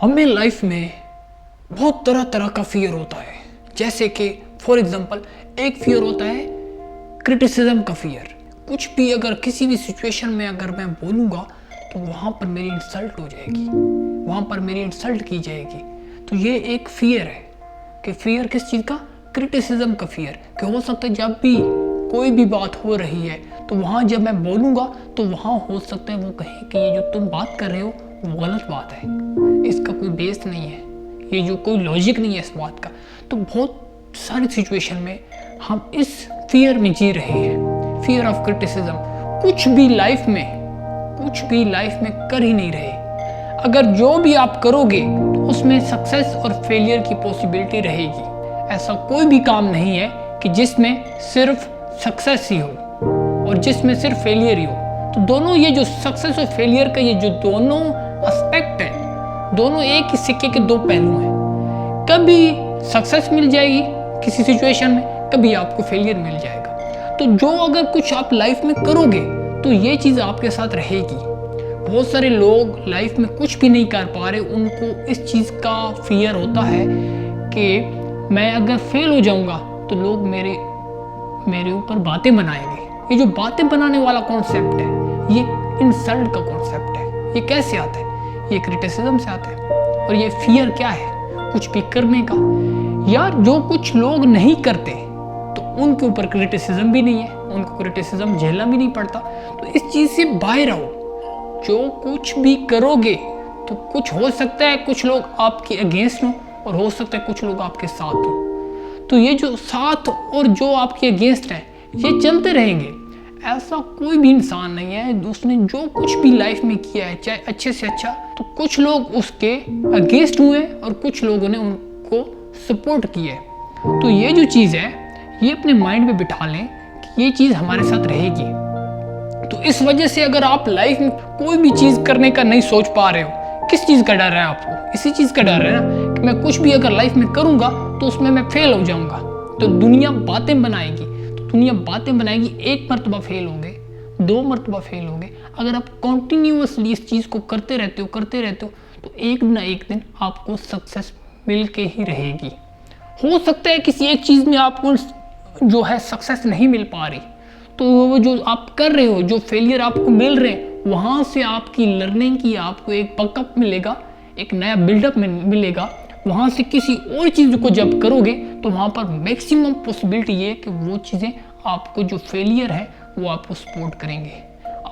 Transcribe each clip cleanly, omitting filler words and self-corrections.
हमें लाइफ में बहुत तरह तरह का फियर होता है। जैसे कि फॉर एग्जांपल एक फियर होता है क्रिटिसिज्म का फियर। कुछ भी अगर किसी भी सिचुएशन में अगर मैं बोलूँगा तो वहाँ पर मेरी इंसल्ट हो जाएगी, वहाँ पर मेरी इंसल्ट की जाएगी। तो ये एक फियर है कि फियर किस चीज़ का? क्रिटिसिज्म का फियर। कि हो सकता है जब भी कोई भी बात हो रही है तो वहाँ जब मैं बोलूँगा तो वहाँ हो सकता है वो कहे कि ये जो तुम बात कर रहे हो वो गलत बात है, इसका कोई बेस नहीं है, ये जो कोई लॉजिक नहीं है इस बात का। तो बहुत सारी सिचुएशन में हम इस फियर में जी रहे हैं, फियर ऑफ क्रिटिसिज्म। कुछ भी लाइफ में कर ही नहीं रहे। अगर जो भी आप करोगे तो उसमें सक्सेस और फेलियर की पॉसिबिलिटी रहेगी। ऐसा कोई भी काम नहीं है कि जिसमें सिर्फ सक्सेस ही हो और जिसमें सिर्फ फेलियर ही हो। तो दोनों ये जो सक्सेस और फेलियर का ये जो दोनों एस्पेक्ट है, दोनों एक ही सिक्के के दो पहलू हैं। कभी सक्सेस मिल जाएगी किसी सिचुएशन में, कभी आपको फेलियर मिल जाएगा। तो जो अगर कुछ आप लाइफ में करोगे तो ये चीज़ आपके साथ रहेगी। बहुत सारे लोग लाइफ में कुछ भी नहीं कर पा रहे, उनको इस चीज़ का फियर होता है कि मैं अगर फेल हो जाऊंगा तो लोग मेरे ऊपर बातें बनाएंगे। ये जो बातें बनाने वाला कॉन्सेप्ट है, ये इंसल्ट का कॉन्सेप्ट है। ये कैसे आता है? ये क्रिटिसिज्म से आता है। और ये फियर क्या है? कुछ भी करने का। यार जो कुछ लोग नहीं करते तो उनके ऊपर क्रिटिसिज्म भी नहीं है, उनको क्रिटिसिज्म झेलना भी नहीं पड़ता। तो इस चीज़ से बाहर रहो। जो कुछ भी करोगे तो कुछ हो सकता है कुछ लोग आपके अगेंस्ट हो और हो सकता है कुछ लोग आपके साथ हो। तो ये जो साथ और जो आपके अगेंस्ट है ये चलते रहेंगे। ऐसा कोई भी इंसान नहीं है उसने जो कुछ भी लाइफ में किया है चाहे अच्छे से अच्छा, तो कुछ लोग उसके अगेंस्ट हुए और कुछ लोगों ने उनको सपोर्ट किया। तो ये जो चीज़ है ये अपने माइंड में बिठा लें कि ये चीज़ हमारे साथ रहेगी। तो इस वजह से अगर आप लाइफ में कोई भी चीज़ करने का नहीं सोच पा रहे हो, किस चीज़ का डर है आपको? इसी चीज़ का डर है ना कि मैं कुछ भी अगर लाइफ में करूँगा तो उसमें मैं फेल हो जाऊँगा। तो दुनिया बातें बनाएगी, एक मरतबा फेल होगे, दो मरतबा फेल होगे। अगर आप कॉन्टिन्यूसली इस चीज़ को करते रहते हो तो एक ना एक दिन आपको सक्सेस मिल के ही रहेगी। हो सकता है किसी एक चीज़ में आपको जो है सक्सेस नहीं मिल पा रही, तो वो जो आप कर रहे हो, जो फेलियर आपको मिल रहे हैं, वहाँ से आपकी लर्निंग की आपको एक बकअप मिलेगा, एक नया बिल्डअप मिलेगा। वहाँ से किसी और चीज़ को जब करोगे तो वहाँ पर मैक्सिमम पॉसिबिलिटी ये है कि वो चीज़ें आपको जो फेलियर है वो आपको सपोर्ट करेंगे।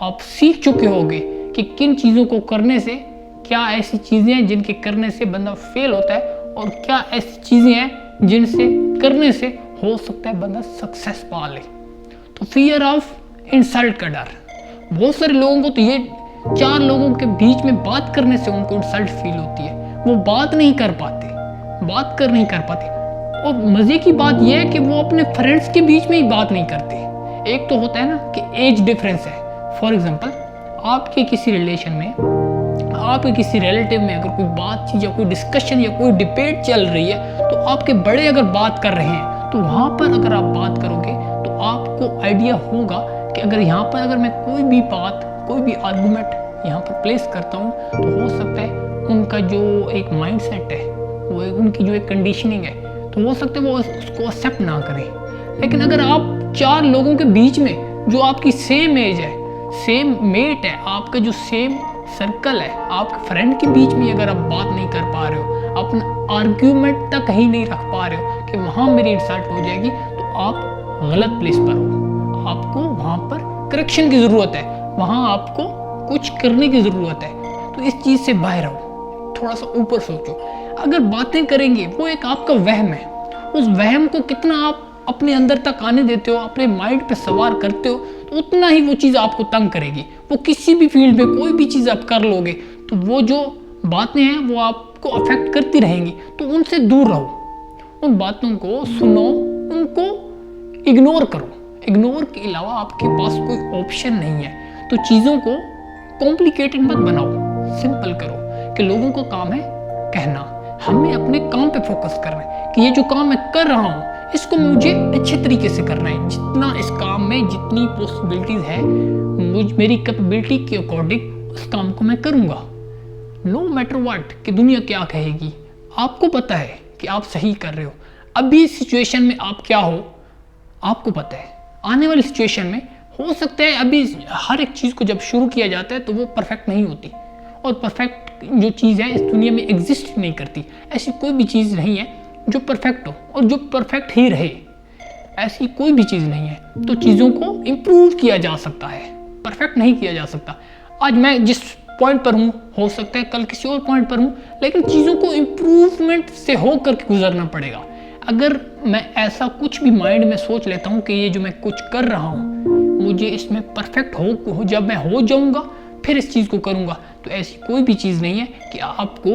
आप सीख चुके होगे कि किन चीज़ों को करने से, क्या ऐसी चीज़ें हैं जिनके करने से बंदा फेल होता है और क्या ऐसी चीज़ें हैं जिनसे करने से हो सकता है बंदा सक्सेस पा ले। तो फियर ऑफ इंसल्ट का डर। बहुत सारे लोगों को तो ये चार लोगों के बीच में बात करने से उनको इंसल्ट फील होती है, वो बात नहीं कर पाते। और मजे की बात यह है कि वो अपने फ्रेंड्स के बीच में ही बात नहीं करते। एक तो होता है ना कि एज डिफरेंस है। फॉर एग्जांपल आपके किसी रिलेशन में, आपके किसी रिलेटिव में अगर कोई बातचीत या कोई डिस्कशन या कोई डिबेट चल रही है तो आपके बड़े अगर बात कर रहे हैं तो वहाँ पर अगर आप बात करोगे तो आपको आइडिया होगा कि अगर यहाँ पर अगर मैं कोई भी आर्गूमेंट यहाँ पर प्लेस करता हूँ तो हो सकता है उनका जो एक माइंडसेट है, वो उनकी जो एक कंडीशनिंग है, तो हो सकता है वो उसको एक्सेप्ट ना करें। लेकिन अगर आप चार लोगों के बीच में जो आपकी सेम एज है, सेम मेट है, आपका जो सेम सर्कल है, आपके फ्रेंड के बीच में अगर आप बात नहीं कर पा रहे हो, अपना आर्ग्यूमेंट तक ही नहीं रख पा रहे हो कि वहाँ मेरी इंसल्ट हो जाएगी, तो आप गलत प्लेस पर हो। आपको वहाँ पर करेक्शन की ज़रूरत है, वहाँ आपको कुछ करने की ज़रूरत है। तो इस चीज़ से बाहर आओ, थोड़ा सा ऊपर सोचो। अगर बातें करेंगे वो एक आपका वहम है, उस वहम को कितना आप अपने अंदर तक आने देते हो, अपने माइंड पे सवार करते हो, तो उतना ही वो चीज़ आपको तंग करेगी। वो किसी भी फील्ड में कोई भी चीज़ आप कर लोगे तो वो जो बातें हैं वो आपको अफेक्ट करती रहेंगी। तो उनसे दूर रहो, उन बातों को सुनो, उनको इग्नोर करो। इग्नोर के अलावा आपके पास कोई ऑप्शन नहीं है। तो चीज़ों को कॉम्प्लिकेटेड मत बनाओ, सिंपल करो कि लोगों का काम है कहना, हमें अपने काम पे फोकस करना है कि ये जो काम मैं कर रहा हूँ इसको मुझे अच्छे तरीके से करना है। जितना इस काम में जितनी पॉसिबिलिटीज है, मेरी कैपेबिलिटी के अकॉर्डिंग उस काम को मैं करूँगा। नो मैटर व्हाट कि दुनिया क्या कहेगी, आपको पता है कि आप सही कर रहे हो। अभी इस सिचुएशन में आप क्या हो आपको पता है। आने वाली सिचुएशन में हो सकता है, अभी हर एक चीज़ को जब शुरू किया जाता है तो वो परफेक्ट नहीं होती, और परफेक्ट जो चीज़ है इस दुनिया में एग्जिस्ट नहीं करती। ऐसी कोई भी चीज़ नहीं है जो परफेक्ट हो और जो परफेक्ट ही रहे, ऐसी कोई भी चीज़ नहीं है। तो चीज़ों को इम्प्रूव किया जा सकता है, परफेक्ट नहीं किया जा सकता। आज मैं जिस पॉइंट पर हूँ हो सकता है कल किसी और पॉइंट पर हूँ, लेकिन चीज़ों को इम्प्रूवमेंट से होकर के गुजरना पड़ेगा। अगर मैं ऐसा कुछ भी माइंड में सोच लेता हूँ कि ये जो मैं कुछ कर रहा हूँ मुझे इसमें परफेक्ट हो जब मैं हो जाऊँगा फिर इस चीज़ को करूँगा, तो ऐसी कोई भी चीज़ नहीं है कि आपको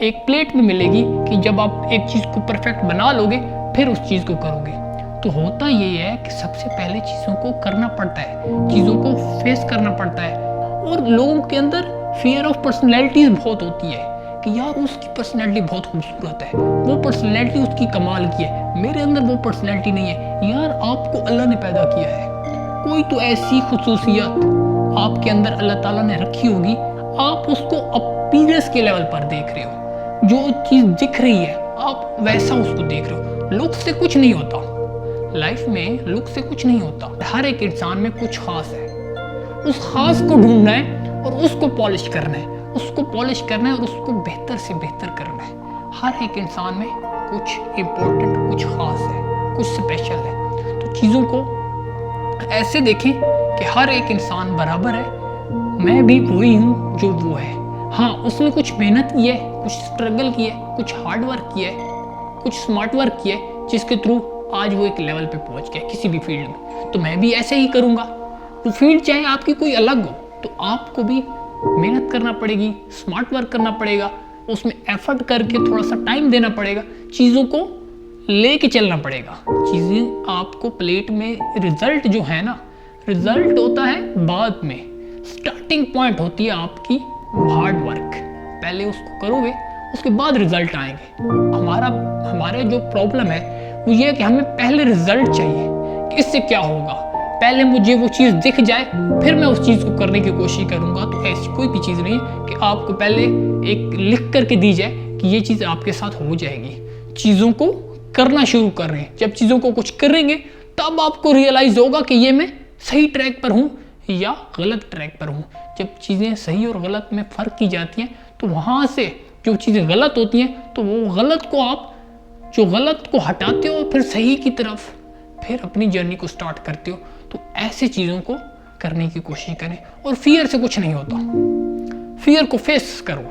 एक प्लेट में मिलेगी कि जब आप एक चीज़ को परफेक्ट बना लोगे फिर उस चीज़ को करोगे। तो होता ये है कि सबसे पहले चीज़ों को करना पड़ता है, चीज़ों को फेस करना पड़ता है। और लोगों के अंदर फियर ऑफ पर्सनैलिटीज बहुत होती है कि यार उसकी पर्सनैलिटी बहुत खूबसूरत है, वो पर्सनैलिटी उसकी कमाल की है, मेरे अंदर वो पर्सनैलिटी नहीं है। यार आपको अल्लाह ने पैदा किया है, कोई तो ऐसी खुसूसियत आपके अंदर अल्लाह ताला ने रखी होगी, आप उसको अपीयरेंस के लेवल पर देख रहे हो, जो चीज़ दिख रही है आप वैसा उसको देख रहे हो। लुक से कुछ नहीं होता, लाइफ में लुक से कुछ नहीं होता। हर एक इंसान में कुछ खास है, उस खास को ढूंढना है और उसको पॉलिश करना है, उसको पॉलिश करना है और उसको बेहतर से बेहतर करना है। हर एक इंसान में कुछ इम्पोर्टेंट, कुछ खास है, कुछ स्पेशल है। तो चीज़ों को ऐसे देखें कि हर एक इंसान बराबर है, मैं भी वही हूँ जो वो है। हाँ, उसने कुछ मेहनत की है, कुछ स्ट्रगल की है, कुछ हार्ड वर्क किया है, कुछ स्मार्ट वर्क किया है, जिसके थ्रू आज वो एक लेवल पे पहुंच गया किसी भी फील्ड में। तो मैं भी ऐसे ही करूँगा। तो फील्ड चाहे आपकी कोई अलग हो तो आपको भी मेहनत करना पड़ेगी, स्मार्ट वर्क करना पड़ेगा, उसमें एफर्ट करके थोड़ा सा टाइम देना पड़ेगा, चीज़ों को लेके चलना पड़ेगा। चीज़ें आपको प्लेट में रिजल्ट जो है ना, रिजल्ट होता है बाद में, स्टार्टिंग पॉइंट होती है आपकी हार्ड वर्क। पहले उसको करोगे उसके बाद रिजल्ट आएंगे। हमारे जो प्रॉब्लम है वो ये है कि हमें पहले रिजल्ट चाहिए कि इससे क्या होगा, पहले मुझे वो चीज़ दिख जाए फिर मैं उस चीज़ को करने की कोशिश करूँगा। तो ऐसी कोई भी चीज़ नहीं कि आपको पहले एक लिख करके दी जाए कि ये चीज़ आपके साथ हो जाएगी। चीज़ों को करना शुरू कर रहे हैं, जब चीज़ों को कुछ करेंगे तब आपको रियलाइज़ होगा कि ये मैं सही ट्रैक पर हूँ या गलत ट्रैक पर हूँ। जब चीज़ें सही और गलत में फ़र्क की जाती हैं तो वहाँ से जो चीज़ें गलत होती हैं तो वो गलत को आप जो गलत को हटाते हो फिर सही की तरफ फिर अपनी जर्नी को स्टार्ट करते हो। तो ऐसे चीज़ों को करने की कोशिश करें और फियर से कुछ नहीं होता। फियर को फेस करो,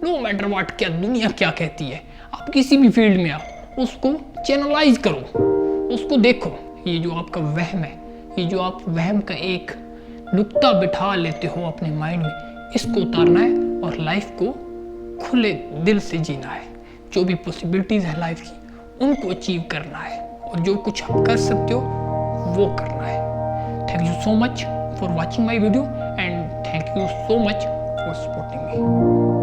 नो मैटर व्हाट, क्या दुनिया क्या कहती है। आप किसी भी फील्ड में आओ, उसको चैनलाइज करो, उसको देखो। ये जो आपका वहम है, ये जो आप वहम का एक नुक्ता बिठा लेते हो अपने माइंड में, इसको उतारना है और लाइफ को खुले दिल से जीना है। जो भी पॉसिबिलिटीज़ है लाइफ की उनको अचीव करना है और जो कुछ आप कर सकते हो वो करना है। Thank you so much for watching my video and thank you so much for supporting me.